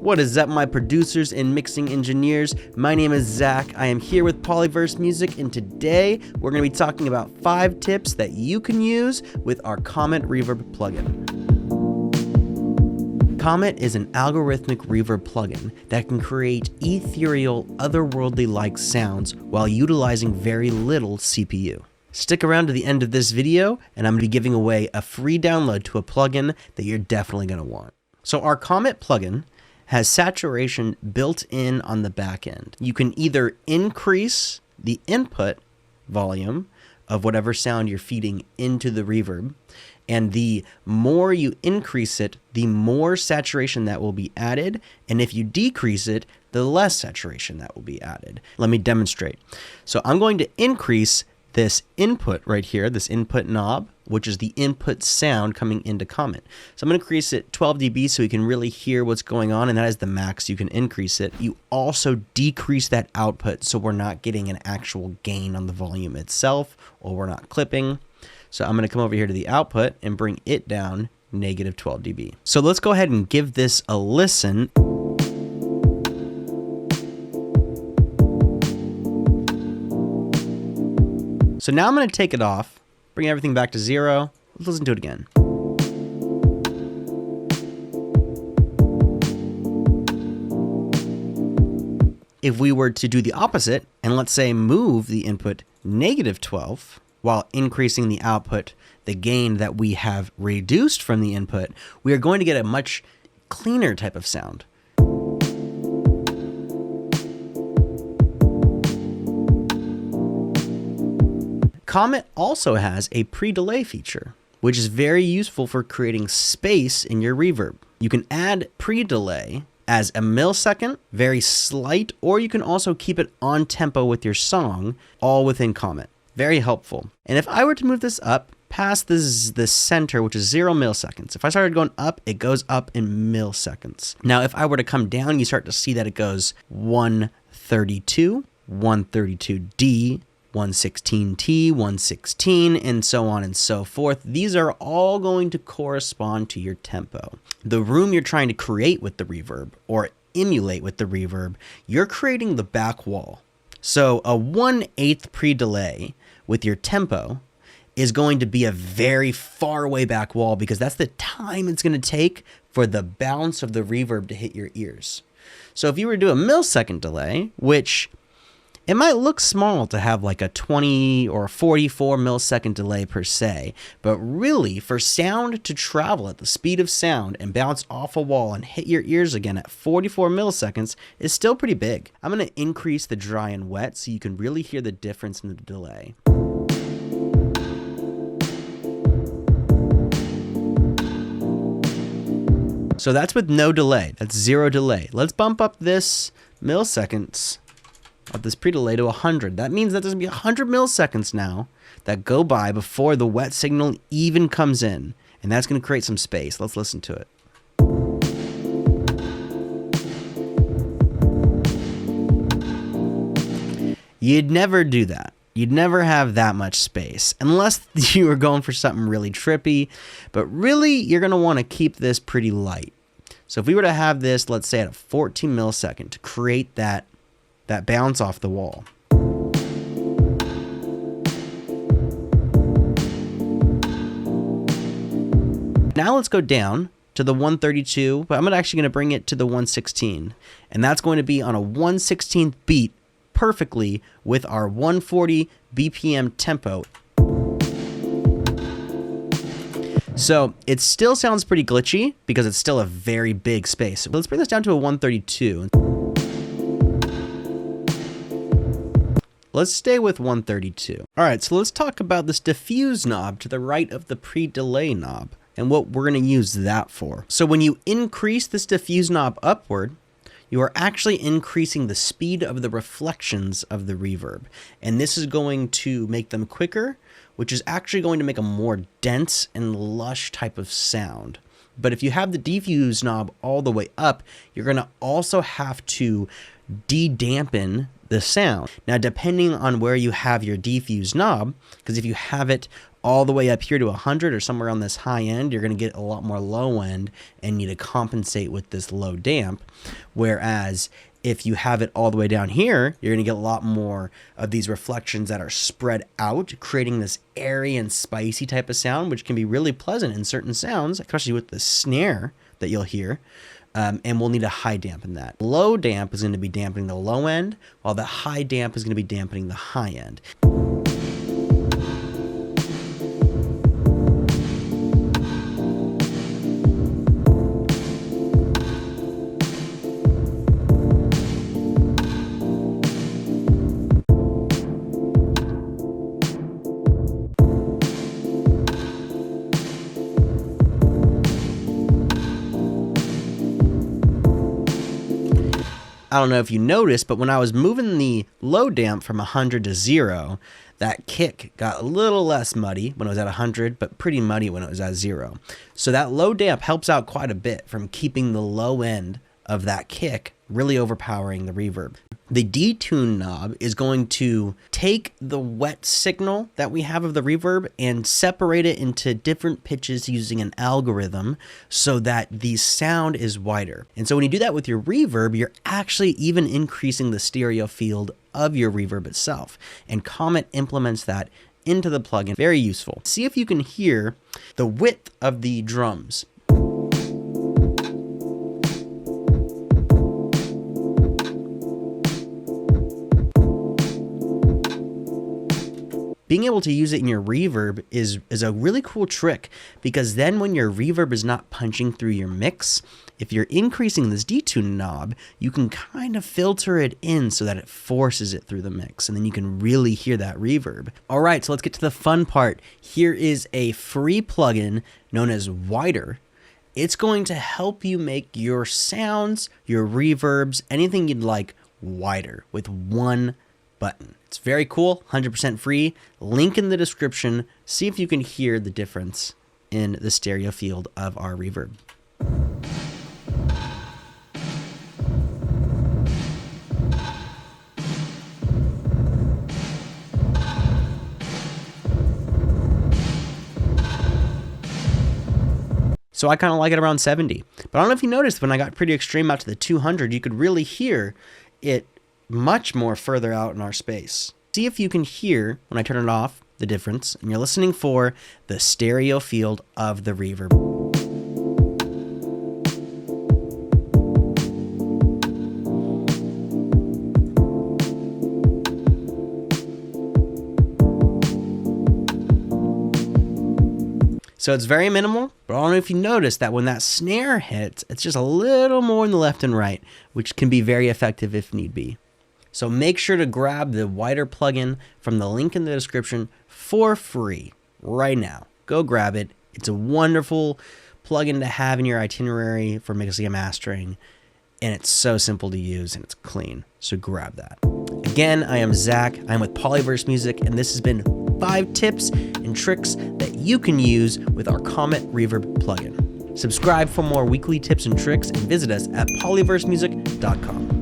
What is up, my producers and mixing engineers? My name is Zach. I am here with Polyverse Music, and today we're going to be talking about 5 tips that you can use with our Comet Reverb plugin. Comet is an algorithmic reverb plugin that can create ethereal, otherworldly-like sounds while utilizing very little CPU. Stick around to the end of this video, and I'm going to be giving away a free download to a plugin that you're definitely going to want. So our Comet plugin has saturation built in on the back end. You can either increase the input volume of whatever sound you're feeding into the reverb, and the more you increase it, the more saturation that will be added, and if you decrease it, the less saturation that will be added. Let me demonstrate. So I'm going to increase this input right here, this input knob, which is the input sound coming into Comet. So I'm going to increase it 12 dB so you can really hear what's going on, and that is the max you can increase it. You also decrease that output so we're not getting an actual gain on the volume itself, or we're not clipping. So I'm going to come over here to the output and bring it down negative 12 dB. So let's go ahead and give this a listen. So now I'm going to take it off, bring everything back to 0. Let's listen to it again. If we were to do the opposite, and let's say move the input negative 12, while increasing the output, the gain that we have reduced from the input, we are going to get a much cleaner type of sound. Comet also has a pre-delay feature, which is very useful for creating space in your reverb. You can add pre-delay as a millisecond, very slight, or you can also keep it on tempo with your song, all within Comet. Very helpful. And if I were to move this up past the center, which is 0 milliseconds, if I started going up, it goes up in milliseconds. Now, if I were to come down, you start to see that it goes 132, 132D, 116T, 116, and so on and so forth. These are all going to correspond to your tempo. The room you're trying to create with the reverb, or emulate with the reverb, you're creating the back wall. So a 1/8 pre-delay with your tempo is going to be a very far away back wall, because that's the time it's going to take for the bounce of the reverb to hit your ears. So if you were to do a millisecond delay, which it might look small to have like a 20 or 44 millisecond delay per se, but really for sound to travel at the speed of sound and bounce off a wall and hit your ears again at 44 milliseconds is still pretty big. I'm going to increase the dry and wet so you can really hear the difference in the delay. So that's with no delay. That's 0 delay. Let's bump up this milliseconds of this pre-delay to 100. That means that there's going to be 100 milliseconds now that go by before the wet signal even comes in. And that's going to create some space. Let's listen to it. You'd never do that. You'd never have that much space unless you were going for something really trippy. But really, you're going to want to keep this pretty light. So if we were to have this, let's say at a 14 millisecond to create that bounce off the wall. Now let's go down to the 132, but I'm actually going to bring it to the 116. And that's going to be on a 1/16th beat perfectly with our 140 BPM tempo. So it still sounds pretty glitchy because it's still a very big space. So let's bring this down to a 132. Let's stay with 132. All right, so let's talk about this diffuse knob to the right of the pre-delay knob and what we're going to use that for. So when you increase this diffuse knob upward, you are actually increasing the speed of the reflections of the reverb. And this is going to make them quicker, which is actually going to make a more dense and lush type of sound. But if you have the diffuse knob all the way up, you're going to also have to de-dampen the sound. Now, depending on where you have your diffuse knob, because if you have it all the way up here to 100 or somewhere on this high end, you're going to get a lot more low end and need to compensate with this low damp. Whereas if you have it all the way down here, you're going to get a lot more of these reflections that are spread out, creating this airy and spicy type of sound, which can be really pleasant in certain sounds, especially with the snare that you'll hear. And we'll need a high damp in that. Low damp is going to be dampening the low end, while the high damp is going to be dampening the high end. I don't know if you noticed, but when I was moving the low damp from 100 to 0, that kick got a little less muddy when it was at 100, but pretty muddy when it was at 0. So that low damp helps out quite a bit from keeping the low end of that kick really overpowering the reverb. The Detune knob is going to take the wet signal that we have of the reverb and separate it into different pitches using an algorithm so that the sound is wider. And so when you do that with your reverb, you're actually even increasing the stereo field of your reverb itself. And Comet implements that into the plugin. Very useful. See if you can hear the width of the drums. Being able to use it in your reverb is a really cool trick, because then when your reverb is not punching through your mix, if you're increasing this detune knob, you can kind of filter it in so that it forces it through the mix, and then you can really hear that reverb. All right, so let's get to the fun part. Here is a free plugin known as Wider. It's going to help you make your sounds, your reverbs, anything you'd like wider with one button. It's very cool, 100% free. Link in the description. See if you can hear the difference in the stereo field of our reverb. So I kind of like it around 70. But I don't know if you noticed when I got pretty extreme out to the 200, you could really hear it much more further out in our space. See if you can hear, when I turn it off, the difference, and you're listening for the stereo field of the reverb. So it's very minimal, but I don't know if you noticed that when that snare hits, it's just a little more in the left and right, which can be very effective if need be. So make sure to grab the Wider plugin from the link in the description for free right now. Go grab it. It's a wonderful plugin to have in your itinerary for mixing and mastering, and it's so simple to use and it's clean. So grab that. Again, I am Zach. I'm with Polyverse Music, and this has been 5 tips and tricks that you can use with our Comet Reverb plugin. Subscribe for more weekly tips and tricks and visit us at polyversemusic.com.